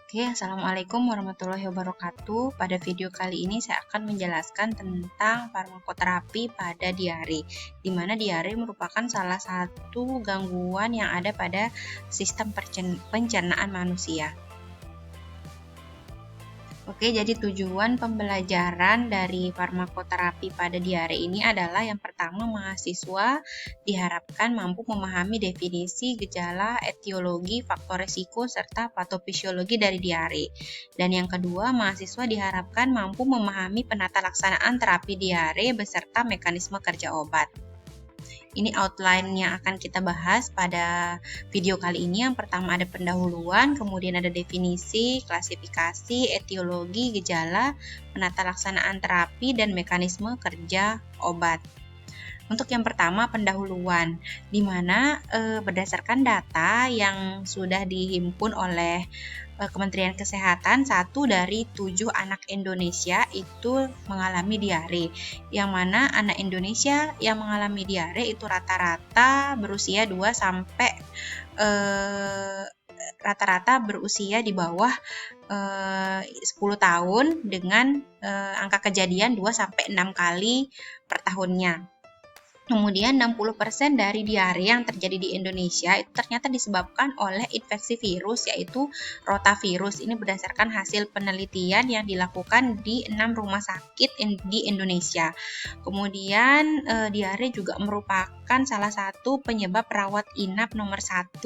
Oke, Assalamualaikum warahmatullahi wabarakatuh. Pada video kali ini saya akan menjelaskan tentang farmakoterapi pada diare, di mana diare merupakan salah satu gangguan yang ada pada sistem pencernaan manusia. Oke, jadi tujuan pembelajaran dari farmakoterapi pada diare ini adalah yang pertama, mahasiswa diharapkan mampu memahami definisi, gejala, etiologi, faktor risiko, serta patofisiologi dari diare. Dan yang kedua, mahasiswa diharapkan mampu memahami penata laksanaan terapi diare beserta mekanisme kerja obat. Ini outline yang akan kita bahas pada video kali ini. Yang pertama ada pendahuluan, kemudian ada definisi, klasifikasi, etiologi, gejala, penata laksanaan terapi, dan mekanisme kerja obat. Untuk yang pertama, pendahuluan, di mana berdasarkan data yang sudah dihimpun oleh Kementerian Kesehatan, 1 dari 7 anak Indonesia itu mengalami diare, yang mana anak Indonesia yang mengalami diare itu rata-rata berusia 2 sampai rata-rata berusia di bawah 10 tahun dengan angka kejadian 2 sampai 6 kali per tahunnya. Kemudian 60% dari diare yang terjadi di Indonesia itu ternyata disebabkan oleh infeksi virus, yaitu rotavirus. Ini berdasarkan hasil penelitian yang dilakukan di 6 rumah sakit di Indonesia. Kemudian diare juga merupakan salah satu penyebab rawat inap nomor 1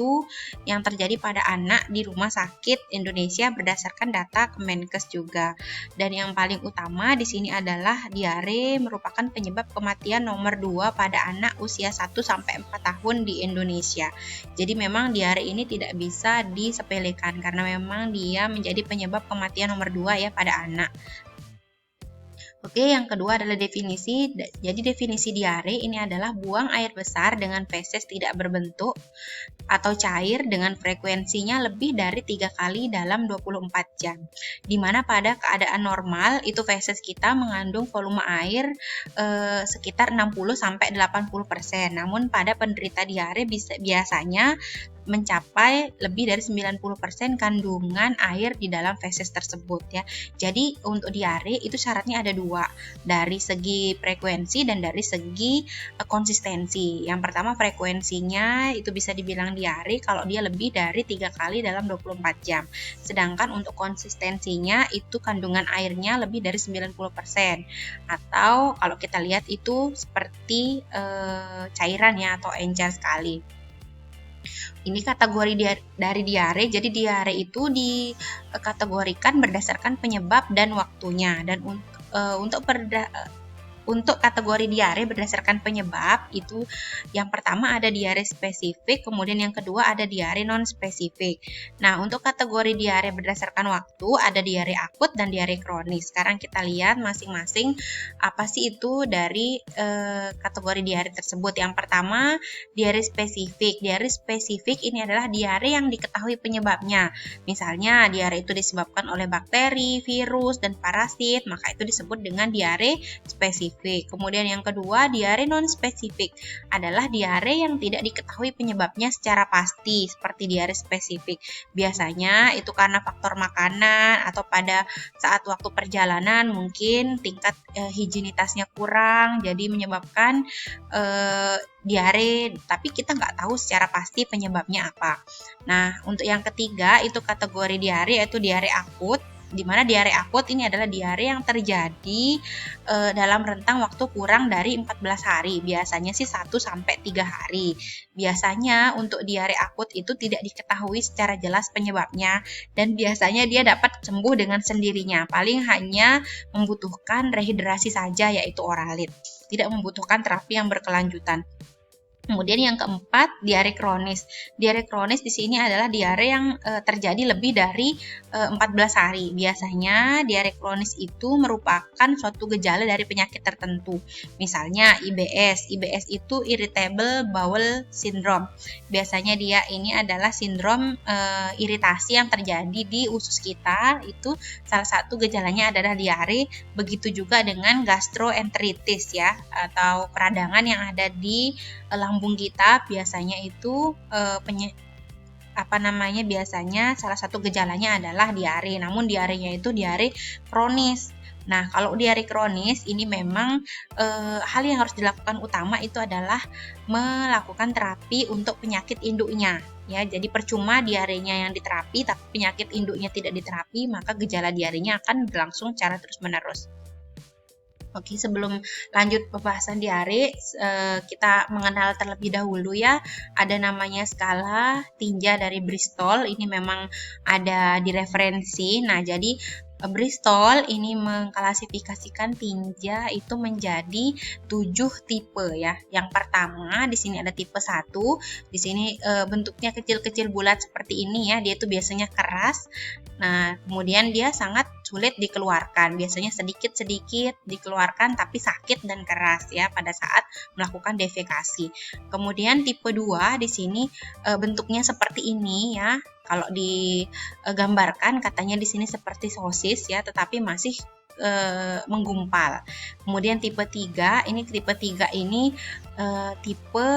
yang terjadi pada anak di rumah sakit Indonesia berdasarkan data Kemenkes juga. Dan yang paling utama di sini adalah diare merupakan penyebab kematian nomor 2 pada anak usia 1-4 tahun di Indonesia. Jadi memang diare ini tidak bisa disepelekan karena memang dia menjadi penyebab kematian nomor 2 ya pada anak. Oke, yang kedua adalah definisi. Jadi definisi diare ini adalah buang air besar dengan feses tidak berbentuk atau cair dengan frekuensinya lebih dari 3 kali dalam 24 jam. Dimana pada keadaan normal itu feses kita mengandung volume air sekitar 60-80%. Namun pada penderita diare biasanya mencapai lebih dari 90% kandungan air di dalam feses tersebut ya. Jadi untuk diare itu syaratnya ada 2, dari segi frekuensi dan dari segi konsistensi. Yang pertama, frekuensinya itu bisa dibilang diare kalau dia lebih dari 3 kali dalam 24 jam. Sedangkan untuk konsistensinya itu kandungan airnya lebih dari 90%. Atau kalau kita lihat itu seperti cairan ya atau encer sekali. Ini kategori dari diare. Jadi diare itu dikategorikan berdasarkan penyebab dan waktunya. Dan untuk kategori diare berdasarkan penyebab itu yang pertama ada diare spesifik, kemudian yang kedua ada diare non spesifik. Nah, untuk kategori diare berdasarkan waktu ada diare akut dan diare kronis. Sekarang kita lihat masing-masing apa sih itu dari kategori diare tersebut. Yang pertama, diare spesifik. Diare spesifik ini adalah diare yang diketahui penyebabnya. Misalnya diare itu disebabkan oleh bakteri, virus, dan parasit, maka itu disebut dengan diare spesifik. Kemudian yang kedua, diare non-spesifik adalah diare yang tidak diketahui penyebabnya secara pasti, seperti diare spesifik. Biasanya itu karena faktor makanan atau pada saat waktu perjalanan mungkin tingkat higienitasnya kurang, jadi menyebabkan diare, tapi kita nggak tahu secara pasti penyebabnya apa. Nah, untuk yang ketiga itu kategori diare yaitu diare akut, di mana diare akut ini adalah diare yang terjadi dalam rentang waktu kurang dari 14 hari. Biasanya sih 1-3 hari. Biasanya untuk diare akut itu tidak diketahui secara jelas penyebabnya dan biasanya dia dapat sembuh dengan sendirinya. Paling hanya membutuhkan rehidrasi saja yaitu oralit. Tidak membutuhkan terapi yang berkelanjutan. Kemudian yang keempat, diare kronis. Diare kronis di sini adalah diare yang terjadi lebih dari 14 hari. Biasanya diare kronis itu merupakan suatu gejala dari penyakit tertentu. Misalnya IBS. IBS itu Irritable Bowel Syndrome. Biasanya dia ini adalah sindrom iritasi yang terjadi di usus kita. Itu salah satu gejalanya adalah diare. Begitu juga dengan gastroenteritis ya, atau peradangan yang ada di lambung kita, biasanya itu biasanya salah satu gejalanya adalah diare, namun diarenya itu diare kronis. Nah, kalau diare kronis ini memang hal yang harus dilakukan utama itu adalah melakukan terapi untuk penyakit induknya. Ya, jadi percuma diarenya yang diterapi tapi penyakit induknya tidak diterapi, maka gejala diarenya akan berlangsung secara terus-menerus. Oke, sebelum lanjut pembahasan diare, kita mengenal terlebih dahulu ya. Ada namanya skala tinja dari Bristol. Ini memang ada di referensi. Nah, jadi Bristol ini mengklasifikasikan tinja itu menjadi 7 tipe ya. Yang pertama di sini ada tipe 1. Di sini bentuknya kecil-kecil bulat seperti ini ya. Dia itu biasanya keras. Nah, kemudian dia sangat sulit dikeluarkan. Biasanya sedikit-sedikit dikeluarkan tapi sakit dan keras ya pada saat melakukan defekasi. Kemudian tipe 2 di sini bentuknya seperti ini ya. Kalau digambarkan katanya di sini seperti sosis ya, tetapi masih menggumpal. Kemudian tipe 3 ini tipe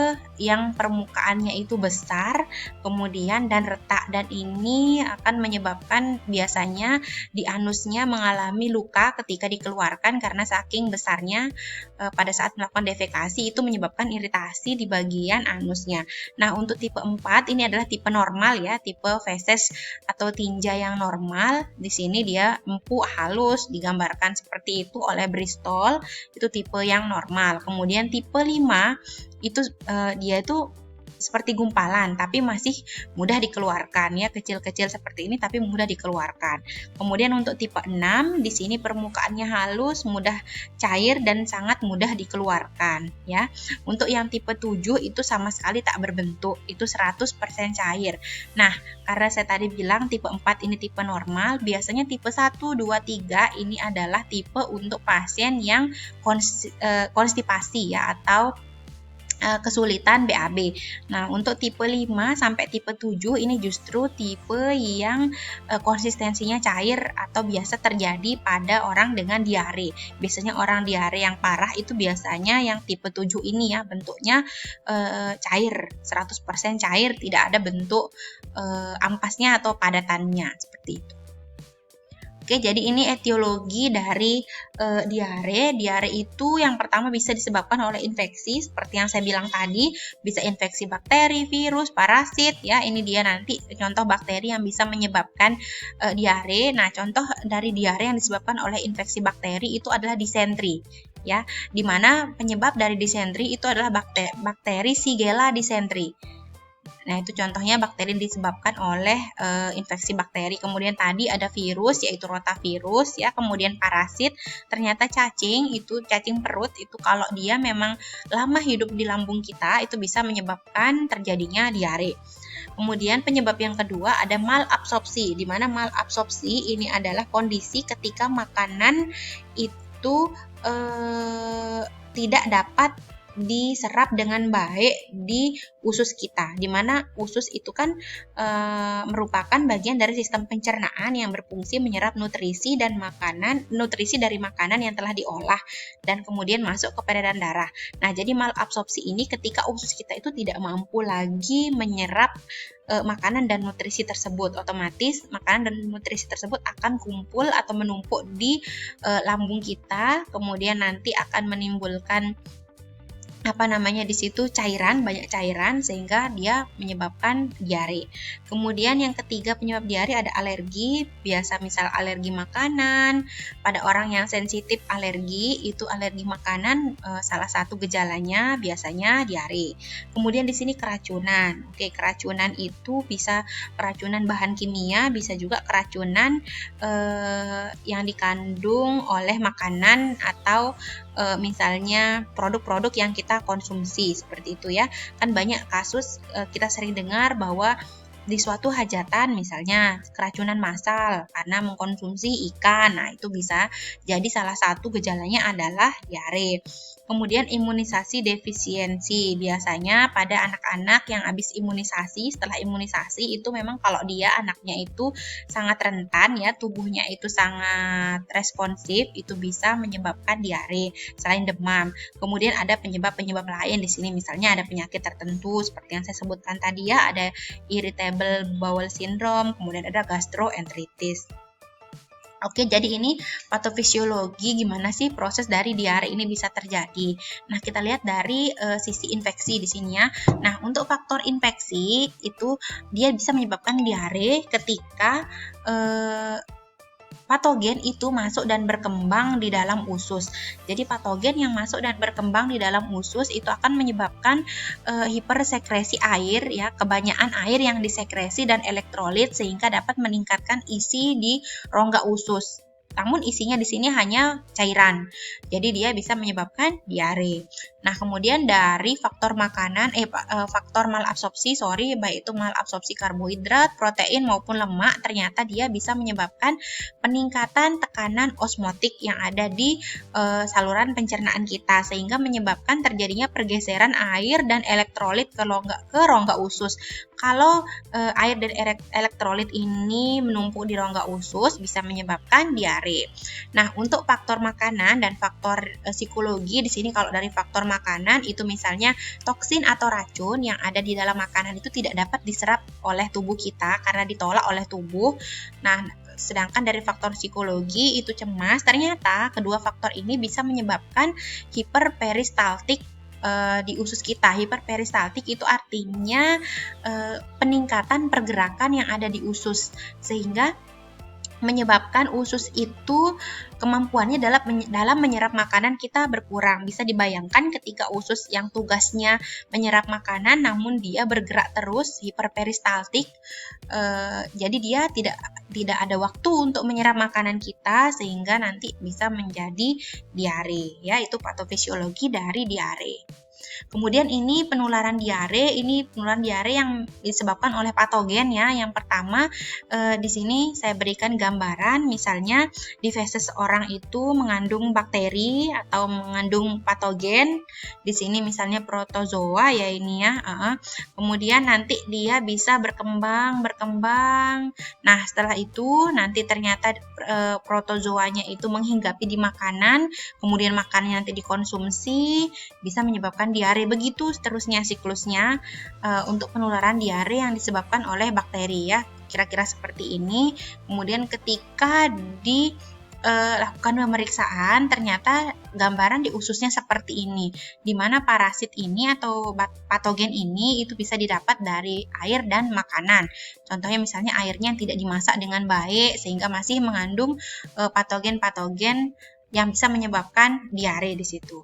yang permukaannya itu besar kemudian dan retak, dan ini akan menyebabkan biasanya di anusnya mengalami luka ketika dikeluarkan karena saking besarnya pada saat melakukan defekasi itu menyebabkan iritasi di bagian anusnya. Nah, untuk tipe 4 ini adalah tipe normal ya, tipe feses atau tinja yang normal. Di sini dia empuk halus digambarkan seperti itu oleh Bristol, itu tipe yang normal. Kemudian tipe 5 itu dia itu seperti gumpalan tapi masih mudah dikeluarkan ya, kecil-kecil seperti ini tapi mudah dikeluarkan. Kemudian untuk tipe 6 di sini permukaannya halus, mudah cair dan sangat mudah dikeluarkan ya. Untuk yang tipe 7 itu sama sekali tak berbentuk, itu 100% cair. Nah, karena saya tadi bilang tipe 4 ini tipe normal, biasanya tipe 1, 2, 3 ini adalah tipe untuk pasien yang konstipasi ya atau kesulitan BAB. Nah, untuk tipe 5 sampai tipe 7 ini justru tipe yang konsistensinya cair atau biasa terjadi pada orang dengan diare. Biasanya orang diare yang parah itu biasanya yang tipe 7 ini ya, bentuknya cair, 100% cair, tidak ada bentuk ampasnya atau padatannya seperti itu. Oke, jadi ini etiologi dari diare. Diare itu yang pertama bisa disebabkan oleh infeksi, seperti yang saya bilang tadi, bisa infeksi bakteri, virus, parasit, ya. Ini dia nanti contoh bakteri yang bisa menyebabkan diare. Nah, contoh dari diare yang disebabkan oleh infeksi bakteri itu adalah disentri, ya. Dimana penyebab dari disentri itu adalah bakteri Shigella dysentery. Nah, itu contohnya bakteri disebabkan oleh infeksi bakteri. Kemudian tadi ada virus, yaitu rotavirus ya. Kemudian parasit, ternyata cacing perut itu kalau dia memang lama hidup di lambung kita itu bisa menyebabkan terjadinya diare. Kemudian penyebab yang kedua ada malabsorpsi, di mana malabsorpsi ini adalah kondisi ketika makanan itu tidak dapat diserap dengan baik di usus kita, dimana usus itu kan merupakan bagian dari sistem pencernaan yang berfungsi menyerap nutrisi dari makanan yang telah diolah dan kemudian masuk ke peredaran darah. Nah, jadi malabsorpsi ini ketika usus kita itu tidak mampu lagi menyerap makanan dan nutrisi tersebut, otomatis makanan dan nutrisi tersebut akan kumpul atau menumpuk di lambung kita, kemudian nanti akan menimbulkan di situ banyak cairan sehingga dia menyebabkan diare. Kemudian yang ketiga penyebab diare ada alergi, biasa misal alergi makanan. Pada orang yang sensitif alergi, itu alergi makanan salah satu gejalanya biasanya diare. Kemudian di sini keracunan. Oke, keracunan itu bisa keracunan bahan kimia, bisa juga keracunan yang dikandung oleh makanan atau misalnya produk-produk yang kita konsumsi seperti itu ya. Kan banyak kasus kita sering dengar bahwa di suatu hajatan misalnya keracunan massal karena mengkonsumsi ikan. Nah, itu bisa jadi salah satu gejalanya adalah diare. Kemudian imunisasi defisiensi, biasanya pada anak-anak yang habis imunisasi, setelah imunisasi itu memang kalau dia anaknya itu sangat rentan ya, tubuhnya itu sangat responsif, itu bisa menyebabkan diare selain demam. Kemudian ada penyebab-penyebab lain di sini, misalnya ada penyakit tertentu seperti yang saya sebutkan tadi ya, ada irritable bowel syndrome, kemudian ada gastroenteritis. Oke, jadi ini patofisiologi gimana sih proses dari diare ini bisa terjadi. Nah, kita lihat dari sisi infeksi di sini ya. Nah, untuk faktor infeksi itu dia bisa menyebabkan diare ketika patogen itu masuk dan berkembang di dalam usus. Jadi patogen yang masuk dan berkembang di dalam usus itu akan menyebabkan hipersekresi air ya, kebanyakan air yang disekresi dan elektrolit sehingga dapat meningkatkan isi di rongga usus. Namun isinya di sini hanya cairan. Jadi dia bisa menyebabkan diare. Nah, kemudian dari faktor makanan faktor malabsorpsi, baik itu malabsorpsi karbohidrat, protein maupun lemak, ternyata dia bisa menyebabkan peningkatan tekanan osmotik yang ada di saluran pencernaan kita sehingga menyebabkan terjadinya pergeseran air dan elektrolit ke rongga usus. Kalau air dan elektrolit ini menumpuk di rongga usus bisa menyebabkan diare. Nah, untuk faktor makanan dan faktor psikologi di sini, kalau dari faktor makanan itu misalnya toksin atau racun yang ada di dalam makanan itu tidak dapat diserap oleh tubuh kita karena ditolak oleh tubuh. Nah, sedangkan dari faktor psikologi itu cemas, ternyata kedua faktor ini bisa menyebabkan hiperperistaltik di usus kita. Hiperperistaltik itu artinya peningkatan pergerakan yang ada di usus sehingga menyebabkan usus itu kemampuannya dalam menyerap makanan kita berkurang. Bisa dibayangkan ketika usus yang tugasnya menyerap makanan namun dia bergerak terus, hiperperistaltik, jadi dia tidak ada waktu untuk menyerap makanan kita sehingga nanti bisa menjadi diare ya. Itu patofisiologi dari diare. Kemudian ini penularan diare yang disebabkan oleh patogen ya. Yang pertama di sini saya berikan gambaran, misalnya di feses orang itu mengandung bakteri atau mengandung patogen. Di sini misalnya protozoa ya ini ya. Kemudian nanti dia bisa berkembang. Nah, setelah itu nanti ternyata protozoanya itu menghinggapi di makanan, kemudian makanannya nanti dikonsumsi, bisa menyebabkan diare. Begitu seterusnya siklusnya untuk penularan diare yang disebabkan oleh bakteri ya, kira-kira seperti ini. Kemudian ketika dilakukan pemeriksaan, ternyata gambaran di ususnya seperti ini, di mana parasit ini atau patogen ini itu bisa didapat dari air dan makanan. Contohnya misalnya airnya yang tidak dimasak dengan baik sehingga masih mengandung patogen-patogen yang bisa menyebabkan diare di situ.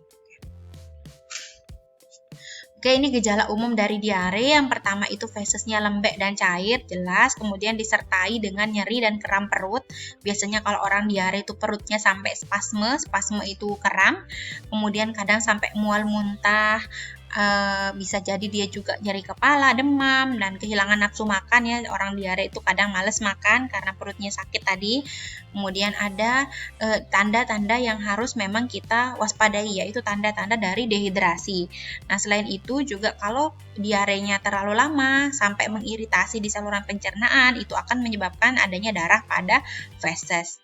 Oke, ini gejala umum dari diare. Yang pertama itu fesesnya lembek dan cair, jelas. Kemudian disertai dengan nyeri dan kram perut. Biasanya kalau orang diare itu perutnya sampai spasme itu kram. Kemudian kadang sampai mual muntah. Bisa jadi dia juga nyeri kepala, demam, dan kehilangan nafsu makan ya. Orang diare itu kadang males makan karena perutnya sakit tadi. Kemudian ada tanda-tanda yang harus memang kita waspadai, yaitu tanda-tanda dari dehidrasi. Nah, selain itu juga kalau diarenya terlalu lama sampai mengiritasi di saluran pencernaan, itu akan menyebabkan adanya darah pada feses.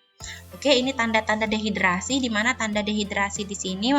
Oke, ini tanda-tanda dehidrasi, di mana tanda dehidrasi di sini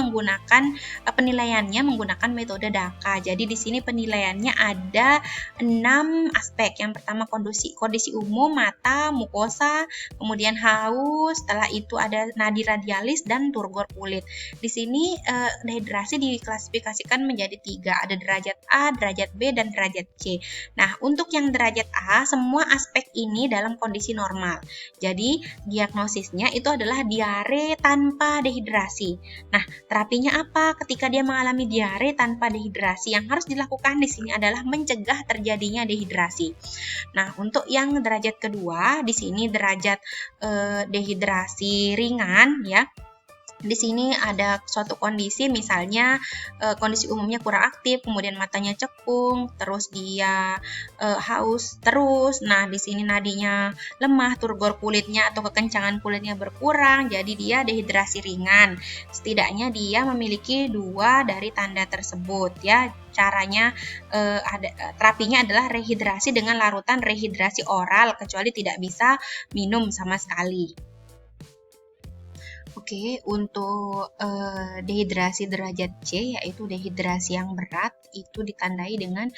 penilaiannya menggunakan metode DAKA. Jadi di sini penilaiannya ada 6 aspek. Yang pertama kondisi umum, mata, mukosa, kemudian haus, setelah itu ada nadi radialis dan turgor kulit. Di sini dehidrasi diklasifikasikan menjadi 3, ada derajat A, derajat B, dan derajat C. Nah, untuk yang derajat A, semua aspek ini dalam kondisi normal. Jadi diagnosisnya itu adalah diare tanpa dehidrasi. Nah, terapinya apa ketika dia mengalami diare tanpa dehidrasi? Yang harus dilakukan di sini adalah mencegah terjadinya dehidrasi. Nah, untuk yang derajat kedua, di sini derajat dehidrasi ringan ya. Di sini ada suatu kondisi, misalnya kondisi umumnya kurang aktif, kemudian matanya cekung, terus dia haus terus. Nah, di sini nadinya lemah, turgor kulitnya atau kekencangan kulitnya berkurang, jadi dia dehidrasi ringan. Setidaknya dia memiliki 2 dari tanda tersebut ya. Caranya terapinya adalah rehidrasi dengan larutan rehidrasi oral, kecuali tidak bisa minum sama sekali. Oke, untuk dehidrasi derajat C, yaitu dehidrasi yang berat, itu ditandai dengan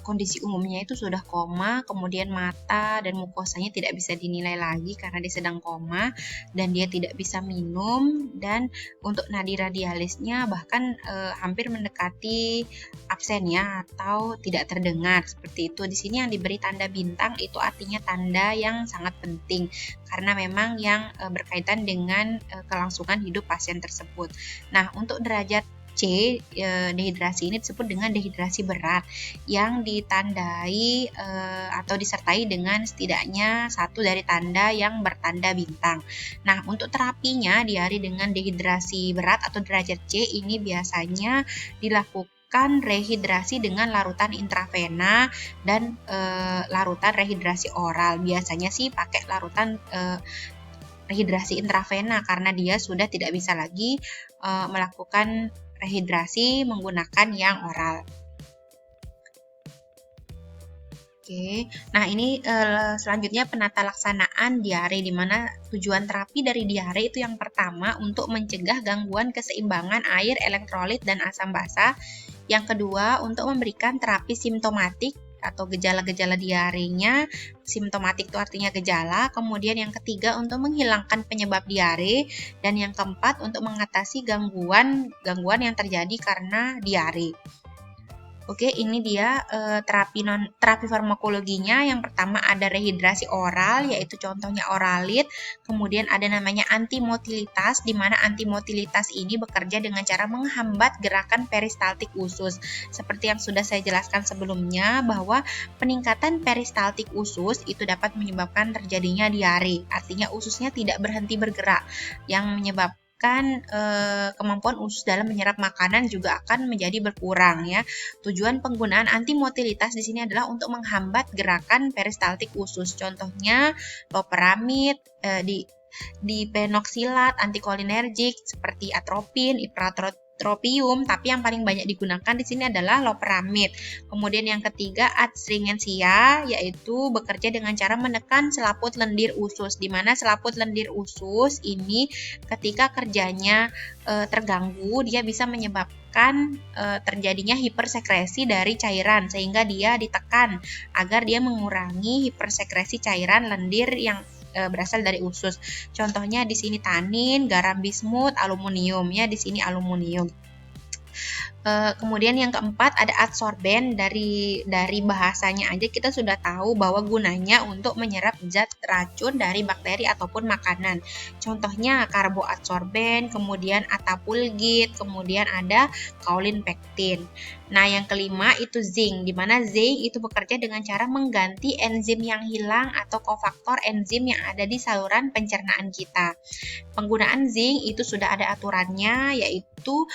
kondisi umumnya itu sudah koma, kemudian mata dan mukosanya tidak bisa dinilai lagi karena dia sedang koma, dan dia tidak bisa minum, dan untuk nadi radialisnya bahkan hampir mendekati absen ya, atau tidak terdengar, seperti itu. Di sini yang diberi tanda bintang itu artinya tanda yang sangat penting, karena memang yang berkaitan dengan kelangsungan hidup pasien tersebut. Nah, untuk derajat C, dehidrasi ini disebut dengan dehidrasi berat yang ditandai atau disertai dengan setidaknya 1 dari tanda yang bertanda bintang. Nah, untuk terapinya diare dengan dehidrasi berat atau derajat C ini biasanya dilakukan rehidrasi dengan larutan intravena dan larutan rehidrasi oral. Biasanya sih pakai larutan rehidrasi intravena karena dia sudah tidak bisa lagi melakukan rehidrasi menggunakan yang oral. Oke, nah ini selanjutnya penata laksanaan diare, di mana tujuan terapi dari diare itu yang pertama untuk mencegah gangguan keseimbangan air, elektrolit, dan asam basa. Yang kedua untuk memberikan terapi simptomatik atau gejala-gejala diarenya. Simptomatik itu artinya gejala. Kemudian yang ketiga untuk menghilangkan penyebab diare, dan yang keempat untuk mengatasi gangguan yang terjadi karena diare. Oke, ini dia terapi farmakologinya. Yang pertama ada rehidrasi oral, yaitu contohnya Oralit. Kemudian ada namanya antimotilitas, di mana antimotilitas ini bekerja dengan cara menghambat gerakan peristaltik usus. Seperti yang sudah saya jelaskan sebelumnya, bahwa peningkatan peristaltik usus itu dapat menyebabkan terjadinya diare. Artinya ususnya tidak berhenti bergerak, yang menyebabkan kemampuan usus dalam menyerap makanan juga akan menjadi berkurang ya. Tujuan penggunaan antimotilitas di sini adalah untuk menghambat gerakan peristaltik usus. Contohnya loperamid, dipenoksilat, antikolinergik seperti atropin, ipratropium, tapi yang paling banyak digunakan di sini adalah loperamid. Kemudian yang ketiga adstringensia, yaitu bekerja dengan cara menekan selaput lendir usus, di mana selaput lendir usus ini ketika kerjanya terganggu, dia bisa menyebabkan terjadinya hipersekresi dari cairan, sehingga dia ditekan agar dia mengurangi hipersekresi cairan lendir yang berasal dari usus. Contohnya di sini tanin, garam bismut, aluminium ya, di sini aluminium. Kemudian yang keempat ada adsorben. Dari bahasanya aja kita sudah tahu bahwa gunanya untuk menyerap zat racun dari bakteri ataupun makanan. Contohnya karboadsorben, kemudian atapulgit, kemudian ada kaolin pektin. Nah, yang kelima itu zinc, di mana zinc itu bekerja dengan cara mengganti enzim yang hilang atau kofaktor enzim yang ada di saluran pencernaan kita. Penggunaan zinc itu sudah ada aturannya, yaitu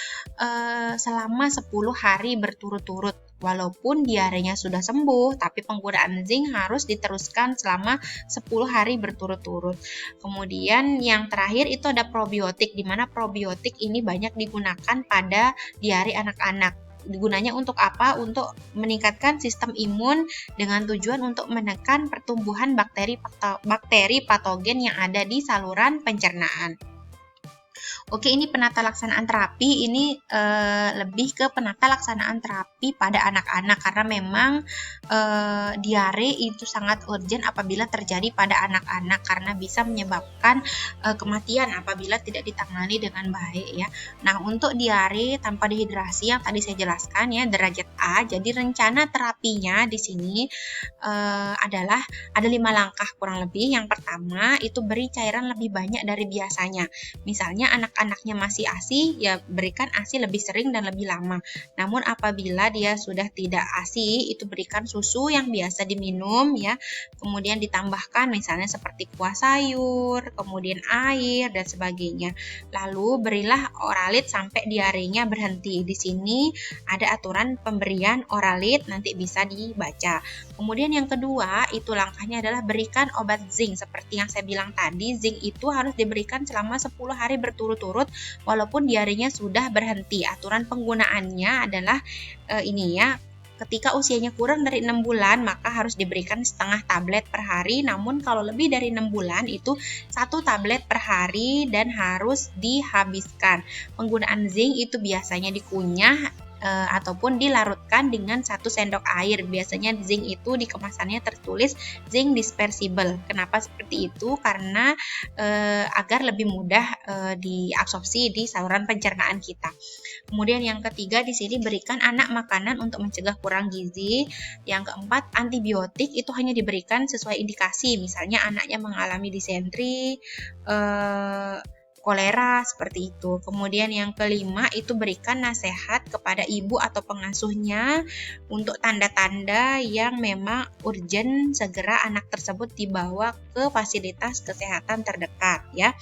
selama 10 hari berturut-turut. Walaupun diarenya sudah sembuh, tapi penggunaan zinc harus diteruskan selama 10 hari berturut-turut. Kemudian yang terakhir itu ada probiotik, di mana probiotik ini banyak digunakan pada diare anak-anak. Gunanya untuk apa? Untuk meningkatkan sistem imun dengan tujuan untuk menekan pertumbuhan bakteri patogen yang ada di saluran pencernaan. Oke, ini penata laksanaan terapi ini lebih ke penata laksanaan terapi pada anak-anak, karena memang diare itu sangat urgent apabila terjadi pada anak-anak karena bisa menyebabkan kematian apabila tidak ditangani dengan baik ya. Nah, untuk diare tanpa dehidrasi yang tadi saya jelaskan ya, derajat A. Jadi rencana terapinya di sini adalah ada 5 langkah kurang lebih. Yang pertama itu beri cairan lebih banyak dari biasanya. Misalnya anak-anak anaknya masih ASI, ya berikan ASI lebih sering dan lebih lama. Namun apabila dia sudah tidak ASI, itu berikan susu yang biasa diminum ya. Kemudian ditambahkan misalnya seperti kuah sayur, kemudian air dan sebagainya. Lalu berilah Oralit sampai diarenya berhenti. Di sini ada aturan pemberian Oralit, nanti bisa dibaca. Kemudian yang kedua, itu langkahnya adalah berikan obat zinc. Seperti yang saya bilang tadi, zinc itu harus diberikan selama 10 hari berturut-turut walaupun diarenya sudah berhenti. Aturan penggunaannya adalah ini ya, ketika usianya kurang dari 6 bulan maka harus diberikan setengah tablet per hari. Namun kalau lebih dari 6 bulan itu 1 tablet per hari dan harus dihabiskan. Penggunaan zinc itu biasanya dikunyah ataupun dilarutkan dengan 1 sendok air. Biasanya zinc itu di kemasannya tertulis zinc dispersible. Kenapa seperti itu? Karena agar lebih mudah diabsorpsi di saluran pencernaan kita. Kemudian yang ketiga, di sini berikan anak makanan untuk mencegah kurang gizi. Yang keempat, antibiotik itu hanya diberikan sesuai indikasi. Misalnya anaknya mengalami disentri, kolera, seperti itu. Kemudian yang kelima, itu berikan nasihat kepada ibu atau pengasuhnya untuk tanda-tanda yang memang urgent, segera anak tersebut dibawa ke fasilitas kesehatan terdekat ya.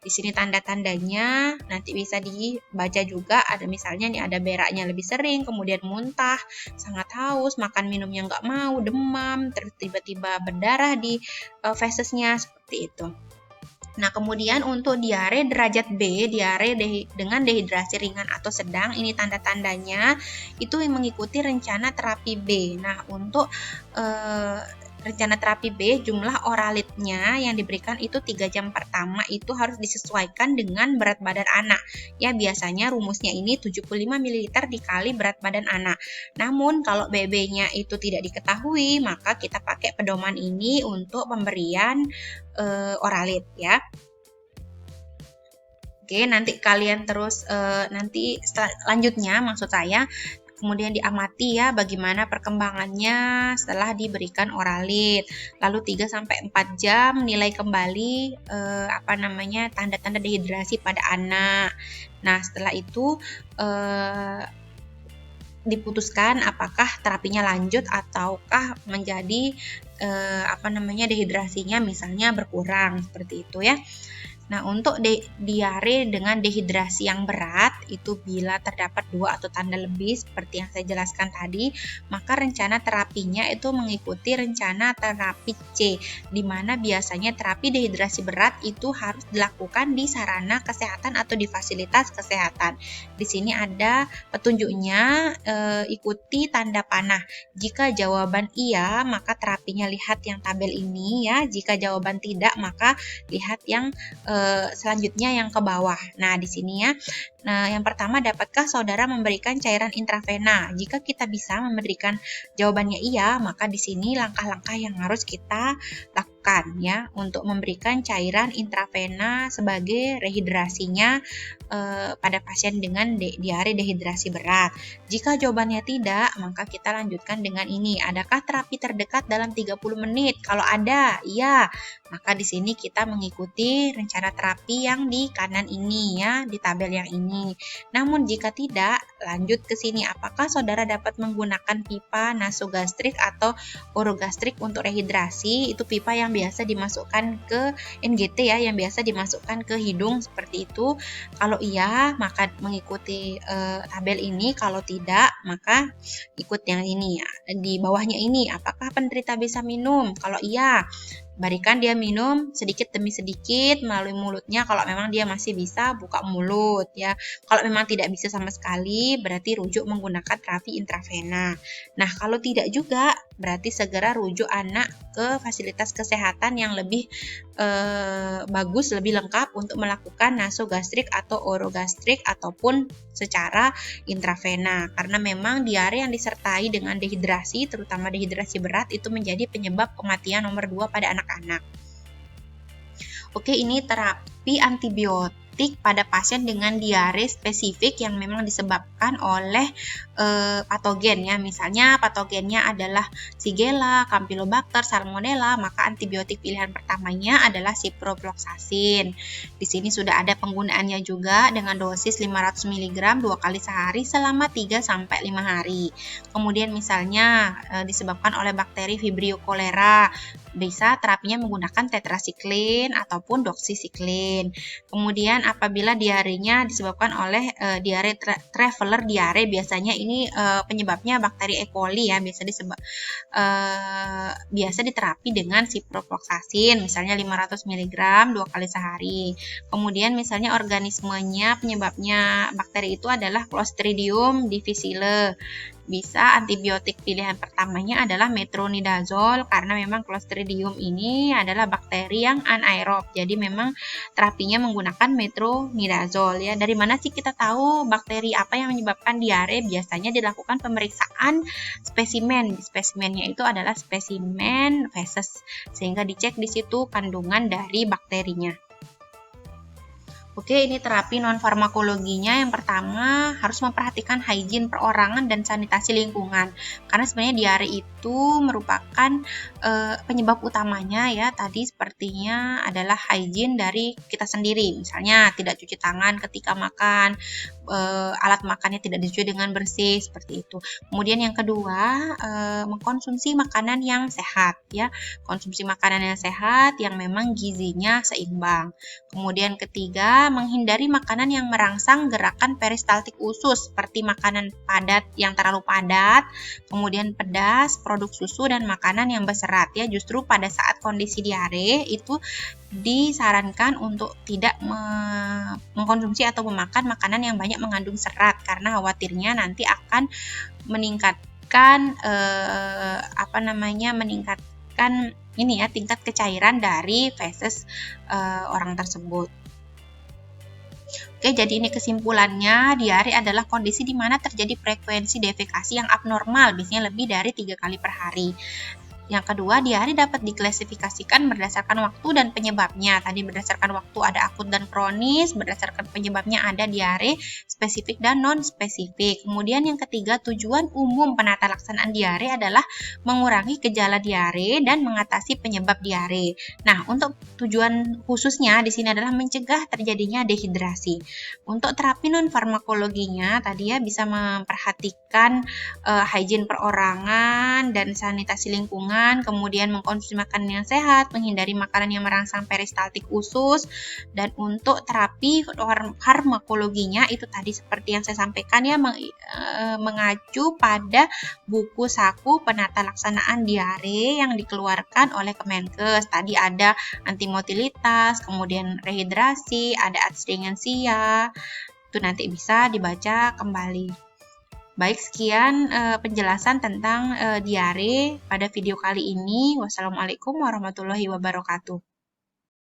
Di sini tanda-tandanya nanti bisa dibaca juga, ada misalnya nih, ada beraknya lebih sering, kemudian muntah, sangat haus, makan minumnya nggak mau, demam, terus tiba-tiba berdarah di fesesnya, seperti itu. Nah, kemudian untuk diare derajat B, diare dengan dehidrasi ringan atau sedang, ini tanda-tandanya itu mengikuti rencana terapi B. Nah, untuk rencana terapi B, jumlah oralitnya yang diberikan itu 3 jam pertama itu harus disesuaikan dengan berat badan anak. Ya, biasanya rumusnya ini 75 ml dikali berat badan anak. Namun kalau BB-nya itu tidak diketahui, maka kita pakai pedoman ini untuk pemberian Oralit ya. Oke, nanti kalian terus nanti selanjutnya maksud saya kemudian diamati ya bagaimana perkembangannya setelah diberikan Oralit. Lalu 3-4 jam nilai kembali tanda-tanda dehidrasi pada anak. Nah, setelah itu diputuskan apakah terapinya lanjut ataukah menjadi dehidrasinya misalnya berkurang, seperti itu ya. Nah, untuk diare dengan dehidrasi yang berat itu bila terdapat 2 atau tanda lebih seperti yang saya jelaskan tadi, maka rencana terapinya itu mengikuti rencana terapi C, di mana biasanya terapi dehidrasi berat itu harus dilakukan di sarana kesehatan atau di fasilitas kesehatan. Di sini ada petunjuknya, ikuti tanda panah. Jika jawaban iya, maka terapinya lihat yang tabel ini ya. Jika jawaban tidak, maka lihat yang selanjutnya yang ke bawah. Nah, di sini ya. Nah, yang pertama, dapatkah saudara memberikan cairan intravena? Jika kita bisa memberikan jawabannya iya, maka di sini langkah-langkah yang harus kita lakukan ya untuk memberikan cairan intravena sebagai rehidrasinya pada pasien dengan diare dehidrasi berat. Jika jawabannya tidak, maka kita lanjutkan dengan ini. Adakah terapi terdekat dalam 30 menit? Kalau ada, iya. Maka di sini kita mengikuti rencana terapi yang di kanan ini ya, di tabel yang ini. Namun jika tidak, lanjut ke sini. Apakah saudara dapat menggunakan pipa nasogastrik atau orogastrik untuk rehidrasi? Itu pipa yang biasa dimasukkan ke NGT ya, yang biasa dimasukkan ke hidung seperti itu. Kalau iya, maka mengikuti tabel ini. Kalau tidak, maka ikut yang ini ya. Di bawahnya ini, apakah penderita bisa minum? Kalau iya, berikan dia minum sedikit demi sedikit melalui mulutnya. Kalau memang dia masih bisa, buka mulut ya. Kalau memang tidak bisa sama sekali, berarti rujuk menggunakan terapi intravena. Nah, kalau tidak juga, berarti segera rujuk anak ke fasilitas kesehatan yang lebih bagus, lebih lengkap untuk melakukan nasogastrik atau orogastrik ataupun secara intravena. Karena memang diare yang disertai dengan dehidrasi, terutama dehidrasi berat, itu menjadi penyebab kematian nomor 2 pada anak-anak. Oke, ini terapi antibiotik antibiotik pada pasien dengan diare spesifik yang memang disebabkan oleh patogen ya. Misalnya patogennya adalah Shigella, Campylobacter, Salmonella, maka antibiotik pilihan pertamanya adalah ciprofloxacin. Di sini sudah ada penggunaannya juga dengan dosis 500 mg 2 kali sehari selama 3-5 hari. Kemudian misalnya disebabkan oleh bakteri Vibrio cholera, bisa terapinya menggunakan tetrasiklin ataupun doxycycline. Kemudian apabila diarenya disebabkan oleh diare traveler diare, biasanya ini penyebabnya bakteri E. coli ya, biasa diterapi dengan ciprofloxacin, misalnya 500 mg 2 kali sehari. Kemudian misalnya organismenya penyebabnya bakteri itu adalah Clostridium difficile. Bisa antibiotik pilihan pertamanya adalah metronidazole karena memang Clostridium ini adalah bakteri yang anaerob. Jadi memang terapinya menggunakan metronidazole ya. Dari mana sih kita tahu bakteri apa yang menyebabkan diare? Biasanya dilakukan pemeriksaan spesimen. Spesimennya itu adalah spesimen feses sehingga dicek di situ kandungan dari bakterinya. Oke, ini terapi non-farmakologinya. Yang pertama, harus memperhatikan hygiene perorangan dan sanitasi lingkungan. Karena sebenarnya diare itu merupakan penyebab utamanya ya. Tadi sepertinya adalah hygiene dari kita sendiri. Misalnya tidak cuci tangan ketika makan, alat makannya tidak dicuci dengan bersih, seperti itu. Kemudian yang kedua, mengkonsumsi makanan yang sehat ya. Konsumsi makanan yang sehat yang memang gizinya seimbang. Kemudian ketiga, menghindari makanan yang merangsang gerakan peristaltik usus seperti makanan padat yang terlalu padat, kemudian pedas, produk susu dan makanan yang berserat ya. Justru pada saat kondisi diare itu disarankan untuk tidak mengkonsumsi atau memakan makanan yang banyak mengandung serat karena khawatirnya nanti akan meningkatkan ini ya tingkat kecairan dari feses orang tersebut. Oke, jadi ini kesimpulannya, diare adalah kondisi di mana terjadi frekuensi defekasi yang abnormal, biasanya lebih dari 3 kali per hari. Yang kedua, diare dapat diklasifikasikan berdasarkan waktu dan penyebabnya. Tadi berdasarkan waktu ada akut dan kronis, berdasarkan penyebabnya ada diare spesifik dan non-spesifik. Kemudian yang ketiga, tujuan umum penata laksanaan diare adalah mengurangi gejala diare dan mengatasi penyebab diare. Nah, untuk tujuan khususnya di sini adalah mencegah terjadinya dehidrasi. Untuk terapi non-farmakologinya, tadi ya bisa memperhatikan hygiene perorangan dan sanitasi lingkungan, kemudian mengkonsumsi makanan yang sehat, menghindari makanan yang merangsang peristaltik usus, dan untuk terapi farmakologinya itu tadi seperti yang saya sampaikan ya, mengacu pada buku saku penata laksanaan diare yang dikeluarkan oleh Kemenkes. Tadi ada antimotilitas, kemudian rehidrasi, ada adstringensia, itu nanti bisa dibaca kembali. Baik, sekian penjelasan tentang diare pada video kali ini. Wassalamualaikum warahmatullahi wabarakatuh.